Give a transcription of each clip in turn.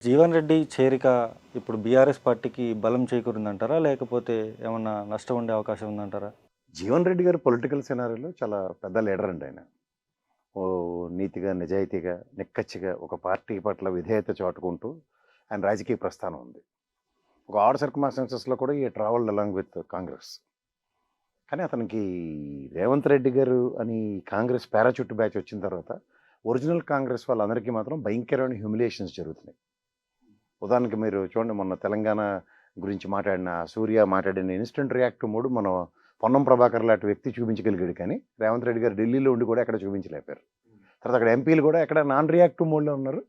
జీవన్ రెడ్డి చేరిక ఇప్పుడు బీఆర్ఎస్ పార్టీకి బలం చేకూరిందంటారా? లేకపోతే ఏమన్నా నష్టం ఉండే అవకాశం ఉందంటారా? జీవన్ రెడ్డి గారు పొలిటికల్ సినారీలో చాలా పెద్ద లీడర్ అండి ఆయన. నీతిగా, నిజాయితీగా, నిక్కచ్చిగా ఒక పార్టీ పట్ల విధేయత చాటుకుంటూ ఆయన రాజకీయ ప్రస్థానం ఉంది. ఒక ఆడ్ సర్కమ్స్టాన్సెస్‌లో కూడా ఈ ట్రావెల్డ్ అలాంగ్ విత్ కాంగ్రెస్. కానీ అతనికి రేవంత్ రెడ్డి గారు అని కాంగ్రెస్ పారాచూట్ బ్యాచ్ వచ్చిన తర్వాత ఒరిజినల్ కాంగ్రెస్ వాళ్ళందరికీ మాత్రం భయంకరమైన హ్యూమిలియేషన్స్ జరుగుతున్నాయి. ఉదాహరణకి మీరు చూడండి, మొన్న తెలంగాణ గురించి మాట్లాడిన సూర్య మాట్లాడిన ఇన్స్టెంట్ రియాక్టివ్ మూడ్ మనం పొన్నం ప్రభాకర్ లాంటి వ్యక్తి చూపించగలిగాడు. కానీ రేవంత్ రెడ్డి గారు ఢిల్లీలో ఉండి కూడా ఎక్కడ చూపించలేపారు. తర్వాత అక్కడ ఎంపీలు కూడా ఎక్కడ నాన్ రియాక్టివ్ మోడ్లో ఉన్నారు.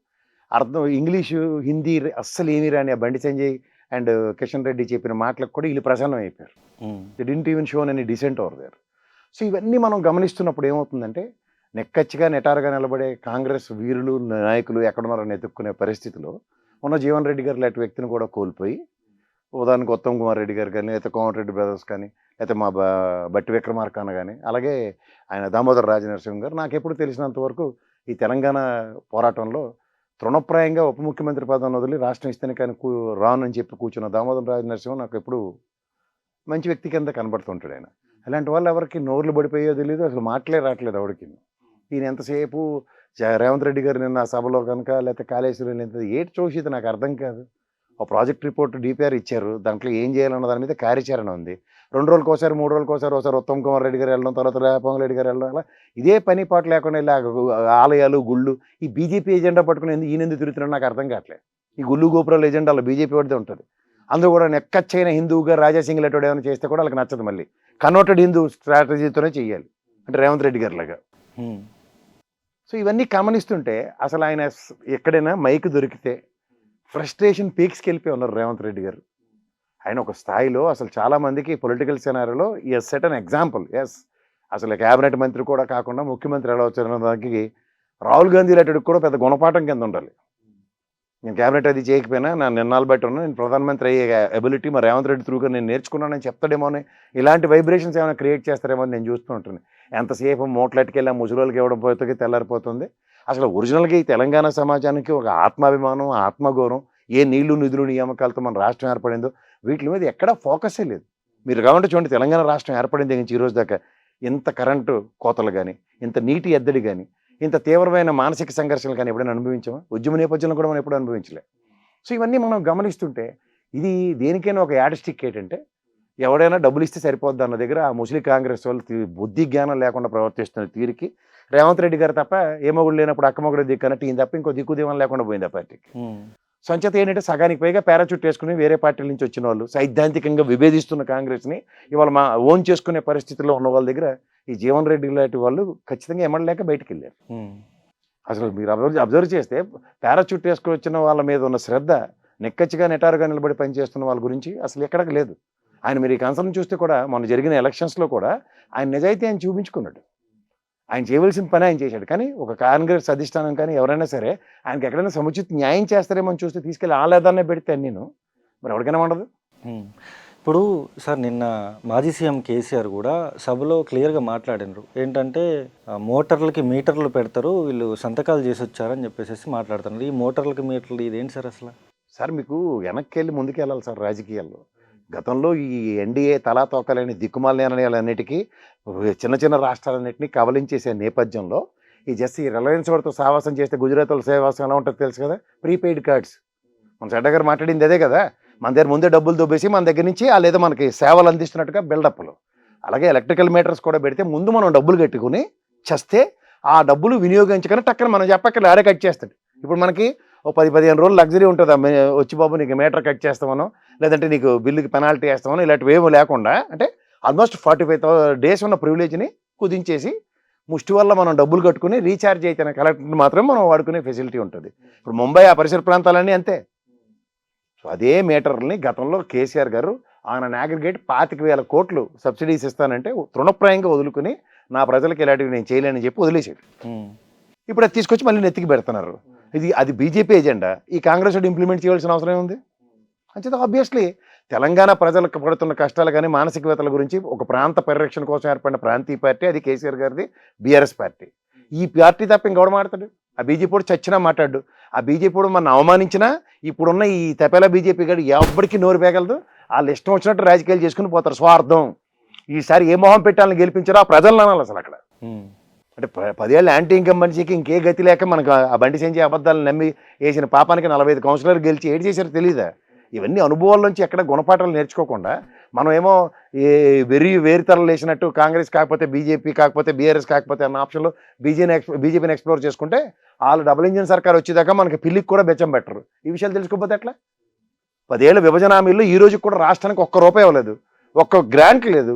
అర్థం ఇంగ్లీషు, హిందీ అస్సలు ఏమీ రాని ఆ బండి సంజయ్ అండ్ కిషన్ రెడ్డి చెప్పిన మాటలకు కూడా వీళ్ళు ప్రసన్నం అయిపోయారు. ది డింట్ ఈవెన్ షో అని డిసెంట్ ఓవర్ దేర్. సో ఇవన్నీ మనం గమనిస్తున్నప్పుడు ఏమవుతుందంటే, నెక్కచ్చిగా నెటారుగా నిలబడే కాంగ్రెస్ వీరులు నాయకులు ఎక్కడున్నారని ఎదుర్కొనే పరిస్థితిలో ఉన్న జీవన్ రెడ్డి గారు లాంటి వ్యక్తిని కూడా కోల్పోయి, ఉదాహరణకు ఉత్తమ్ కుమార్ రెడ్డి గారు కానీ, లేకపోతే కోమటిరెడ్డి బ్రదర్స్ కానీ, లేకపోతే మా బట్టి విక్రమార్కన్న కానీ, అలాగే ఆయన దామోదర్ రాజనరసింహ గారు, నాకు ఎప్పుడు తెలిసినంత వరకు ఈ తెలంగాణ పోరాటంలో తృణప్రాయంగా ఉప ముఖ్యమంత్రి పదవిని వదిలి రాష్ట్రం ఇస్తేనే కానీ రాను అని చెప్పి కూర్చున్న దామోదర్ రాజనరసింహ నాకు ఎప్పుడు మంచి వ్యక్తి కింద కనబడుతుంటాడు ఆయన. అలాంటి వాళ్ళు ఎవరికి నోర్లు పడిపోయో తెలియదు, అసలు మాటలే రావట్లేదు ఎవరికి. ఈయన ఎంతసేపు రేవంత్ రెడ్డి గారు నిన్న సభలో కనుక, లేకపోతే కాళేశ్వరం ఏటి చూసి నాకు అర్థం కాదు. ఒక ప్రాజెక్ట్ రిపోర్ట్ డిపిఆర్ ఇచ్చారు, దాంట్లో ఏం చేయాలన్న దాని మీద కార్యాచరణ ఉంది. 2 రోజులకోసారి 3 రోజులకోసారి ఒకసారి ఉత్తమ్ కుమార్ రెడ్డి గారు వెళ్ళడం, తర్వాత రేవంత్ రెడ్డి గారు వెళ్ళడం, అలా ఇదే పని పాటు లేకుండా ఇలా ఆలయాలు గుళ్ళు ఈ బీజేపీ ఎజెండా పట్టుకుని ఈయనెందుకు తిరుగుతున్నాడు నాకు అర్థం కావట్లేదు. ఈ గుళ్ళు గోపురాల ఎజెండా అలా బీజేపీ వాడితే ఉంటుంది. అందులో కూడా నెక్కచ్చైన హిందువుగా రాజాసింగ్ లెటోడు ఏమైనా చేస్తే కూడా వాళ్ళకి నచ్చదు. మళ్ళీ కన్వర్టెడ్ హిందూ స్ట్రాటజీతోనే చెయ్యాలి, అంటే రేవంత్ రెడ్డి గారి లాగా. సో ఇవన్నీ గమనిస్తుంటే అసలు ఆయన ఎక్కడైనా మైక్ దొరికితే ఫ్రస్ట్రేషన్ పీక్స్కి వెళ్ళిపోయి ఉన్నారు రేవంత్ రెడ్డి గారు. ఆయన ఒక స్థాయిలో అసలు చాలామందికి పొలిటికల్ సినారీలో as set an example. Yes, అసలు క్యాబినెట్ మంత్రి కూడా కాకుండా ముఖ్యమంత్రి ఎలా వచ్చారన్న దానికి రాహుల్ గాంధీ లాంటి కూడా పెద్ద గుణపాఠం కింద ఉండాలి. నేను క్యాబినెట్ అది చేయకపోయినా నా నిర్ణయాలు బట్టి ఉన్నా, నేను ప్రధానమంత్రి అయ్యే ఎబిలిటీ మా రేవంత్ రెడ్డి త్రూగా నేను నేర్చుకున్నానని చెప్తాడేమో అని, ఇలాంటి వైబ్రేషన్స్ ఏమైనా క్రియేట్ చేస్తారేమో అని నేను చూస్తూ ఉంటుంది. ఎంతసేపు మూటలెట్టుకెళ్ళి ఆ ముసలోళ్ళకి ఇవ్వడం పోతే తెల్లారిపోతుంది. అసలు ఒరిజినల్గా ఈ తెలంగాణ సమాజానికి ఒక ఆత్మాభిమానం, ఆత్మగౌరవం, ఏ నీళ్లు నిధులు నియామకాలతో మన రాష్ట్రం ఏర్పడిందో వీటి మీద ఎక్కడా ఫోకసే లేదు. మీరు కావాలంటే చూడండి, తెలంగాణ రాష్ట్రం ఏర్పడింది నుంచి ఈ రోజు దాకా ఇంత కరెంటు కోతలు కానీ, ఇంత నీటి ఎద్దడి కానీ, ఇంత తీవ్రమైన మానసిక సంఘర్షణలు కానీ ఎప్పుడైనా అనుభవించామా? ఉద్యమ నేపథ్యంలో కూడా మనం ఎప్పుడు అనుభవించలే. సో ఇవన్నీ మనం గమనిస్తుంటే ఇది దేనికైనా ఒక యాడస్టిక్ ఏంటంటే, ఎవడైనా డబ్బులు ఇస్తే సరిపోద్ది అన్న దగ్గర ఆ ముస్లిం కాంగ్రెస్ వాళ్ళు బుద్ధి జ్ఞానం లేకుండా ప్రవర్తిస్తున్న తీరికి రేవంత్ రెడ్డి గారు తప్ప ఏ మొగుడు లేనప్పుడు అక్క మొగుడు దిక్కన్నట్టు ఈయన తప్ప ఇంకో దిక్కుదేవం లేకుండా పోయింది ఆ పార్టీకి. సంచేత ఏంటంటే, సగానికి పైగా పారాచూట్ వేసుకుని వేరే పార్టీల నుంచి వచ్చిన వాళ్ళు సైద్ధాంతికంగా విభేదిస్తున్న కాంగ్రెస్ని ఇవాళ మా ఓన్ చేసుకునే పరిస్థితుల్లో ఉన్న వాళ్ళ దగ్గర ఈ జీవన్ రెడ్డి లాంటి వాళ్ళు ఖచ్చితంగా ఎమ్మడలేక బయటికి వెళ్ళారు. అసలు మీరు అబ్జర్వ్ చేస్తే పారాచూట్ వేసుకుని వచ్చిన వాళ్ళ మీద ఉన్న శ్రద్ధ, నెక్కచ్చిగా నెటారుగా నిలబడి పనిచేస్తున్న వాళ్ళ గురించి అసలు ఎక్కడికి లేదు. ఆయన మీరు ఈ కన్సర్న్ చూస్తే కూడా మొన్న జరిగిన ఎలక్షన్స్లో కూడా ఆయన నిజాయితీ ఆయన చూపించుకున్నాడు. ఆయన చేయవలసిన పని ఆయన చేశాడు. కానీ ఒక కాంగ్రెస్ అధిష్టానం కానీ ఎవరైనా సరే ఆయనకి ఎక్కడైనా సముచిత న్యాయం చేస్తారేమో అని చూస్తే తీసుకెళ్ళి ఆలేదాన్నే పెడితే నేను మరి ఎవరికైనా ఉండదు. ఇప్పుడు సార్, నిన్న మాజీ సీఎం కేసీఆర్ కూడా సభలో క్లియర్గా మాట్లాడినారు. ఏంటంటే మోటార్లకి మీటర్లు పెడతారు, వీళ్ళు సంతకాలు చేసి వచ్చారని చెప్పేసి మాట్లాడుతున్నారు. ఈ మోటార్లకి మీటర్లు ఇదేంటి సార్ అసలు? సార్ మీకు వెనక్కి వెళ్ళి ముందుకు వెళ్ళాలి సార్. రాజకీయాల్లో గతంలో ఈ ఎన్డీఏ తలా తోకలేని దిక్కుమాల నిర్ణయాలన్నిటికీ చిన్న చిన్న రాష్ట్రాలన్నింటినీ కబలించేసే నేపథ్యంలో ఈ జస్ట్ ఈ రిలయన్స్ వాడితో సావాసం చేస్తే గుజరాత్ వాళ్ళ సేవాసం ఎలా ఉంటుందో తెలుసు కదా. ప్రీపెయిడ్ కార్డ్స్ మన చెడ్డ గారు మాట్లాడింది అదే కదా. మన దగ్గర ముందే డబ్బులు దొబ్బేసి మన దగ్గర నుంచి లేదా మనకి సేవలు అందిస్తున్నట్టుగా బిల్డప్లు. అలాగే ఎలక్ట్రికల్ మీటర్స్ కూడా పెడితే ముందు మనం డబ్బులు కట్టుకుని చేస్తే ఆ డబ్బులు వినియోగించుకొని టక్కన మనం చెప్పక్కర్లే ఆడే కట్ చేస్తాడు. ఇప్పుడు మనకి ఓ 10-15 రోజులు లగ్జరీ ఉంటుంది. వచ్చి బాబు నీకు మీటర్ కట్ చేస్తామనో, లేదంటే నీకు బిల్లుకి పెనాల్టీ వేస్తామనో, ఇలాంటివి ఏమో లేకుండా అంటే ఆల్మోస్ట్ 45 డేస్ ఉన్న ప్రివిలేజ్ని కుదించేసి ముష్టి వల్ల మనం డబ్బులు కట్టుకుని రీఛార్జ్ అయితే కలెక్టర్ మాత్రం మనం వాడుకునే ఫెసిలిటీ ఉంటుంది. ఇప్పుడు ముంబై ఆ పరిసర ప్రాంతాలన్నీ అంతే. సో అదే మీటర్లని గతంలో కేసీఆర్ గారు ఆయన అగ్రిగేట్ 25,000 కోట్లు సబ్సిడీస్ ఇస్తానంటే తృణప్రాయంగా వదులుకుని నా ప్రజలకు ఇలాంటివి నేను చేయలేనని చెప్పి వదిలేసాడు. ఇప్పుడు అది తీసుకొచ్చి మళ్ళీ నెత్తికి పెడుతున్నారు. అది బీజేపీ ఎజెండా. ఈ కాంగ్రెస్ ఇంప్లిమెంట్ చేయాల్సిన అవసరం ఉంది. అంచేత ఆబ్వియస్లీ తెలంగాణ ప్రజలకు పడుతున్న కష్టాలు కానీ మానసికవేత్తల గురించి ఒక ప్రాంత పరిరక్షణ కోసం ఏర్పడిన ప్రాంతీయ పార్టీ అది కేసీఆర్ గారిది బీఆర్ఎస్ పార్టీ. ఈ పార్టీ తప్ప ఇంకెవడు మాడతాడు? ఆ బీజేపీ కూడా చచ్చినా మాట్లాడు. ఆ బీజేపీ కూడా మన అవమానించినా ఇప్పుడున్న ఈ తెపేలా బీజేపీ గారు ఎవరికి నోరు పేగలదు. వాళ్ళు ఇష్టం వచ్చినట్టు రాజకీయాలు చేసుకుని పోతారు. స్వార్థం. ఈసారి ఏ మొహం పెట్టాలని గెలిపించారో ఆ ప్రజలను అనాలి అసలు అక్కడ. అంటే 10 ఏళ్ళు యాంటీ ఇన్కంబెన్సీకి ఇంకే గతి లేక మనకు ఆ బండి సంజయ్ అబద్ధాలను నమ్మి వేసిన పాపానికి 45 కౌన్సిలర్లు గెలిచి ఏడు చేశారో తెలియదా? ఇవన్నీ అనుభవాల నుంచి ఎక్కడ గుణపాఠాలు నేర్చుకోకుండా మనం ఏమో ఈ వేరుతరలు వేసినట్టు కాంగ్రెస్ కాకపోతే బీజేపీ కాకపోతే బీఆర్ఎస్ కాకపోతే అన్న ఆప్షన్లో బీజేపీని ఎక్స్ప్లోర్ చేసుకుంటే వాళ్ళు డబుల్ ఇంజిన్ సర్కార్ వచ్చేదాకా మనకి పిల్లికి కూడా బెచ్చం పెట్టరు. ఈ విషయాలు తెలుసుకోకపోతే ఎట్లా? 10 ఏళ్ళ విభజన హామీల్లో ఈ రోజుకి కూడా రాష్ట్రానికి ఒక్క రూపాయి ఇవ్వలేదు, ఒక్క గ్రాంట్ లేదు.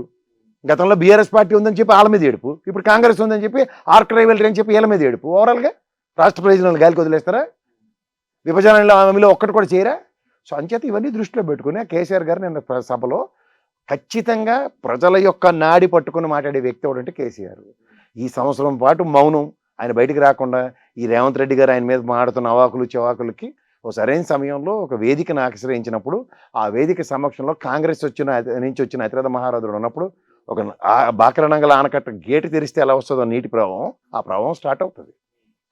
గతంలో బీఆర్ఎస్ పార్టీ ఉందని చెప్పి వాళ్ళ మీద ఏడుపు, ఇప్పుడు కాంగ్రెస్ ఉందని చెప్పి ఆర్క్ రైవల్రీ అని చెప్పి వీళ్ళ మీద ఏడుపు. ఓవరాల్గా రాష్ట్ర ప్రయోజనాలు గాలికి వదిలేస్తారా? విభజన హామీలో ఒక్కటి కూడా చేయరా? సో అంచేత ఇవన్నీ దృష్టిలో పెట్టుకుని కేసీఆర్ గారు నిన్న సభలో ఖచ్చితంగా ప్రజల యొక్క నాడి పట్టుకుని మాట్లాడే వ్యక్తి ఎవడంటే కేసీఆర్. ఈ సంవత్సరం పాటు మౌనం, ఆయన బయటికి రాకుండా ఈ రేవంత్ రెడ్డి గారు ఆయన మీద మాడుతున్న అవాకులు చెవాకులకి ఓ సరైన సమయంలో ఒక వేదికను ఆశ్రయించినప్పుడు, ఆ వేదిక సమక్షంలో కాంగ్రెస్ నుంచి వచ్చిన అతిరథ మహారథుడు ఉన్నప్పుడు ఒక బాకరణంగల ఆనకట్ట గేటు తెరిస్తే ఎలా వస్తుందో నీటి ప్రవాహం, ఆ ప్రవాహం స్టార్ట్ అవుతుంది.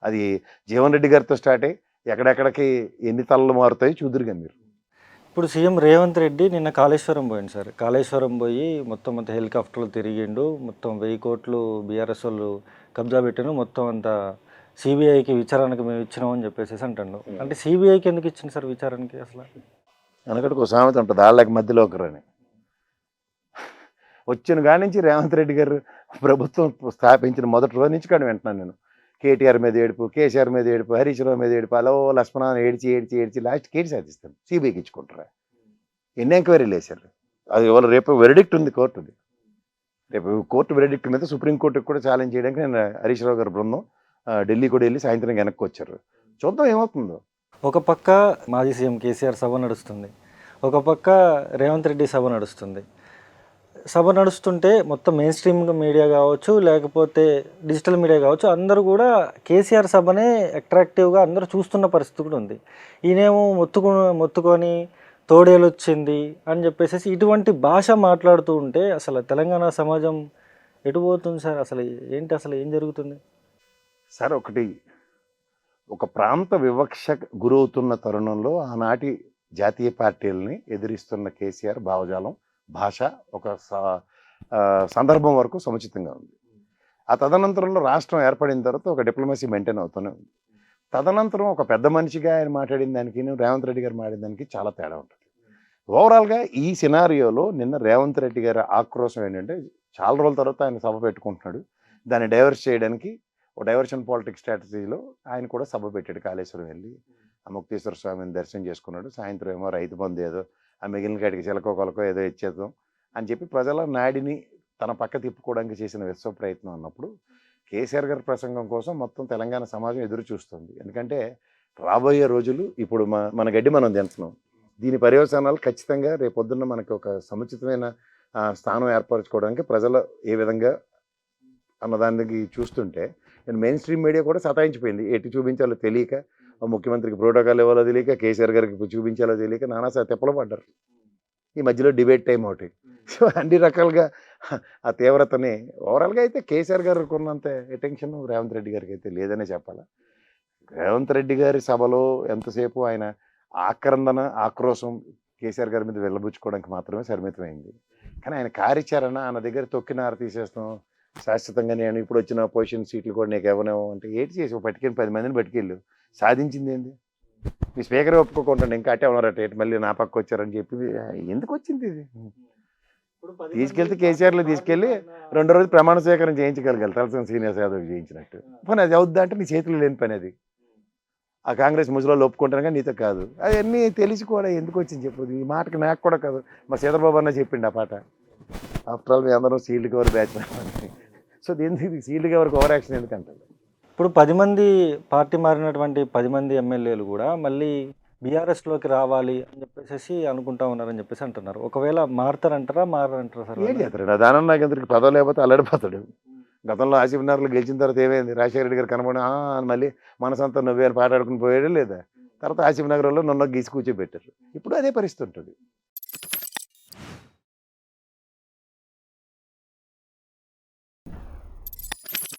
అది జీవన్ రెడ్డి గారితో స్టార్ట్ అయ్యి ఎక్కడెక్కడికి ఎన్ని తలలు మారుతాయి చూదురుగా మీరు. ఇప్పుడు సీఎం రేవంత్ రెడ్డి నిన్న కాళేశ్వరం పోయింది సార్. కాళేశ్వరం పోయి మొత్తం అంతా హెలికాప్టర్లు తిరిగిండు, మొత్తం 1000 కోట్లు బీఆర్ఎస్ వాళ్ళు కబ్జా పెట్టాను, మొత్తం అంతా సిబిఐకి విచారణకు మేము ఇచ్చినామని చెప్పేసి అంటాడు. అంటే సిబిఐకి ఎందుకు ఇచ్చింది సార్ విచారణకి? అసలు వెనకటికి ఒక సామెత ఉంటుంది, వాళ్ళకి మధ్యలో ఒకరని. వచ్చిన కాడి నుంచి రేవంత్ రెడ్డి గారు ప్రభుత్వం స్థాపించిన మొదటి రోజు నుంచి కానీ వింటున్నాను నేను. కేటీఆర్ మీద ఏడుపు, కేసీఆర్ మీద ఏడుపు, హరీష్ రావు మీద ఏడుపు, అలో లక్ష్మణ ఏడ్చి లాస్ట్ కేటీ సాధిస్తాను. సిబిఐకి ఇచ్చుకుంటారా? ఎన్ని ఎంక్వైరీలు వేశారు? అది ఇవాళ రేపు వెరిడిక్ట్ ఉంది కోర్టుది. రేపు కోర్టు వెరిడిక్ట్ మీద సుప్రీంకోర్టుకి కూడా ఛాలెంజ్ చేయడానికి నేను హరీష్ రావు గారి బృందం ఢిల్లీ కూడా వెళ్ళి సాయంత్రం వెనక్కి వచ్చారు. చూద్దాం ఏమవుతుందో. ఒక పక్క మాజీ సీఎం కేసీఆర్ సభ నడుస్తుంది, ఒక పక్క రేవంత్ రెడ్డి సభ నడుస్తుంది. సభ నడుస్తుంటే మొత్తం మెయిన్ స్ట్రీమ్ మీడియా కావచ్చు, లేకపోతే డిజిటల్ మీడియా కావచ్చు, అందరూ కూడా కేసీఆర్ సభనే అట్రాక్టివ్గా అందరూ చూస్తున్న పరిస్థితి కూడా ఉంది. ఈయనేమో మొత్తుకొని తోడేలు వచ్చింది అని చెప్పేసి ఇటువంటి భాష మాట్లాడుతూ ఉంటే అసలు తెలంగాణ సమాజం ఎటుపోతుంది సార్? అసలు ఏంటి, అసలు ఏం జరుగుతుంది సార్? ఒక ప్రాంత వివక్ష గురవుతున్న తరుణంలో ఆనాటి జాతీయ పార్టీలని ఎదిరిస్తున్న కేసీఆర్ భావజాలం, భాష ఒక సందర్భం వరకు సముచితంగా ఉంది. ఆ తదనంతరంలో రాష్ట్రం ఏర్పడిన తర్వాత ఒక డిప్లొమసీ మెయింటైన్ అవుతూనే ఉంది. తదనంతరం ఒక పెద్ద మనిషిగా ఆయన మాట్లాడిన దానికి రేవంత్ రెడ్డి గారు మాట్లాడిన దానికి చాలా తేడా ఉంటుంది. ఓవరాల్గా ఈ సినారియోలో నిన్న రేవంత్ రెడ్డి గారి ఆక్రోశం ఏంటంటే, చాలా రోజుల తర్వాత ఆయన సభ పెట్టుకుంటున్నాడు, దాన్ని డైవర్స్ చేయడానికి ఒక డైవర్షన్ పాలిటిక్స్ స్ట్రాటజీలో ఆయన కూడా సభ పెట్టాడు. కాళేశ్వరం వెళ్ళి ఆ ముక్తేశ్వర స్వామిని దర్శనం చేసుకున్నాడు. సాయంత్రం ఏమో రైతు బంధు ఏదో, ఆ మిగిలిన కాడికి చిలకో కొలకో ఏదో ఇచ్చేద్దాం అని చెప్పి ప్రజల నాడిని తన పక్క తిప్పుకోవడానికి చేసిన విశ్వ ప్రయత్నం అన్నప్పుడు కేసీఆర్ గారి ప్రసంగం కోసం మొత్తం తెలంగాణ సమాజం ఎదురు చూస్తుంది. ఎందుకంటే రాబోయే రోజులు ఇప్పుడు మన గడ్డి మనం తింటున్నాం. దీని పర్యవసానాలు ఖచ్చితంగా రేపొద్దున్న మనకి ఒక సముచితమైన స్థానం ఏర్పరచుకోవడానికి ప్రజలు ఏ విధంగా అన్నదానికి చూస్తుంటే నేను మెయిన్ స్ట్రీమ్ మీడియా కూడా సతాయించిపోయింది. ఎటు చూపించాలో తెలియక, ముఖ్యమంత్రికి ప్రోటోకాల్ ఇవ్వాలో తెలియక, కేసీఆర్ గారికి చూపించాలో తెలియక నానా తిప్పలు పడ్డారు. ఈ మధ్యలో డిబేట్ టైం ఒకటి. సో అన్ని రకాలుగా ఆ తీవ్రతని ఓవరాల్గా అయితే కేసీఆర్ గారికి ఉన్నంత అటెన్షన్ రేవంత్ రెడ్డి గారికి అయితే లేదనే చెప్పాలా. రేవంత్ రెడ్డి గారి సభలో ఎంతసేపు ఆయన ఆక్రోశం కేసీఆర్ గారి మీద వెళ్ళబుచ్చుకోవడానికి మాత్రమే పరిమితమైంది. కానీ ఆయన కార్యాచరణ ఆయన దగ్గర తొక్కినార తీసేస్తాం, శాశ్వతంగా నేను ఇప్పుడు వచ్చిన పొజిషన్ సీట్లు కూడా నీకు ఇవ్వనేమో అంటే ఏంటి చేసి పట్టుకెళ్ళి 10 మందిని పట్టుకెళ్ళు, సాధించింది ఏంది? మీ స్పీకర్ ఒప్పుకోకుండా ఇంకా అట్టే ఉన్నారట, ఏంటి మళ్ళీ నా పక్క వచ్చారని చెప్పి ఎందుకు వచ్చింది ఇది? తీసుకెళ్తే కేసీఆర్లో తీసుకెళ్ళి 2వ రోజు ప్రమాణ స్వీకారం చేయించగలగాలి, తలసాని శ్రీనివాస్ యాదవ్ చేయించినట్టు. పని అది అవుద్దా అంటే నీ చేతిలో లేని పని అది. ఆ కాంగ్రెస్ ముసలిలో ఒప్పుకుంటాను కానీ నీతో కాదు. అవన్నీ తెలిసి కూడా ఎందుకు వచ్చింది చెప్పు. ఈ మాటకి నాకు కూడా కాదు, మా సీతాబాబు అన్న చెప్పిండు ఆ పాట. ఆఫ్టర్ ఆల్ మీ అందరం సీల్డ్ కవర్ బ్యాచ్. సో దీనికి సీల్డ్ కవర్కి ఓవర్ యాక్షన్ ఎందుకంటారు? ఇప్పుడు 10 మంది పార్టీ మారినటువంటి 10 మంది ఎమ్మెల్యేలు కూడా మళ్ళీ బీఆర్ఎస్లోకి రావాలి అని చెప్పేసి అనుకుంటా ఉన్నారని చెప్పేసి అంటున్నారు. ఒకవేళ మారతారంటారా మారంటారా సార్? ఏం చేస్తాడు దానం? నాకు ఎందుకు పదవి లేకపోతే అల్లడిపోతాడు. గతంలో ఆసిఫ్ నగర్లో గెలిచిన తర్వాత ఏమైంది? రాజశేఖర రెడ్డి గారు కనబడి మళ్ళీ మనసంతా నువ్వే అని పాటాడుకుని పోయాడు లేదా? తర్వాత ఆసిఫ్ నగర్లో నన్ను గీసి కూర్చోబెట్టారు. ఇప్పుడు అదే పరిస్థితి ఉంటుంది.